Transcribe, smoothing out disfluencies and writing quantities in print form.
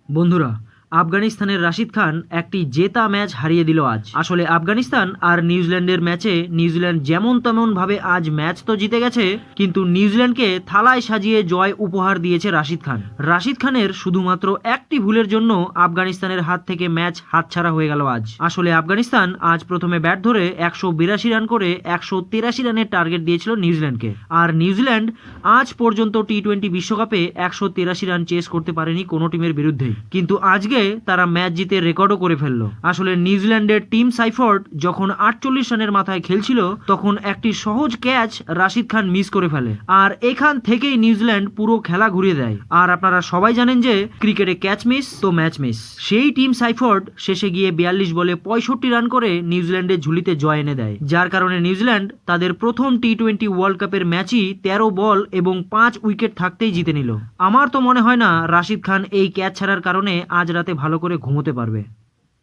বন্ধুরা, আফগানিস্তানের রাশিদ খান একটি জেতা ম্যাচ হারিয়ে দিল আজ। আসলে আফগানিস্তান আর নিউজিল্যান্ডের ম্যাচে নিউজিল্যান্ড যেমন তেমন ভাবে আজ ম্যাচ তো জিতে গেছে, কিন্তু নিউজিল্যান্ডকে থালায় সাজিয়ে জয় উপহার দিয়েছে রাশিদ খান। রাশিদ খানের শুধুমাত্র একটি ভুলের জন্য আফগানিস্তানের হাত থেকে ম্যাচ হাতছাড়া হয়ে গেল আজ। আসলে আফগানিস্তান আজ প্রথমে ব্যাট ধরে 182 রান করে 183 রানের টার্গেট দিয়েছিল নিউজিল্যান্ডকে। আর নিউজিল্যান্ড আজ পর্যন্ত টি-20 বিশ্বকাপে 183 রান চেস করতে পারেনি কোনো টিমের বিরুদ্ধেই, কিন্তু আজকে তারা ম্যাচ জিতে রেকর্ডও করে ফেলল। আসলে নিউজিল্যান্ডের টিম সাইফোর্ড যখন 48 রানের মাথায় খেলছিল, তখন একটি সহজ ক্যাচ রাশিদ খান মিস করে ফেলে, আর এখান থেকেই নিউজিল্যান্ড পুরো খেলা ঘুরিয়ে দেয়। আর আপনারা সবাই জানেন যে ক্রিকেটে ক্যাচ মিস তো ম্যাচ মিস। সেই টিম সাইফোর্ড শেষে গিয়ে 42 বলে 65 রান করে নিউজিল্যান্ডের ঝুলিতে জয় এনে দেয়, যার কারণে নিউজিল্যান্ড তাদের প্রথম টি-20 ওয়ার্ল্ড কাপের ম্যাচই 13 বল এবং 5 উইকেট থাকতেই জিতে নিল। আমার তো মনে হয় না রাশিদ খান এই ক্যাচ ছাড়ার কারণে আজ রাতে ভালো করে ঘুমোতে পারবে।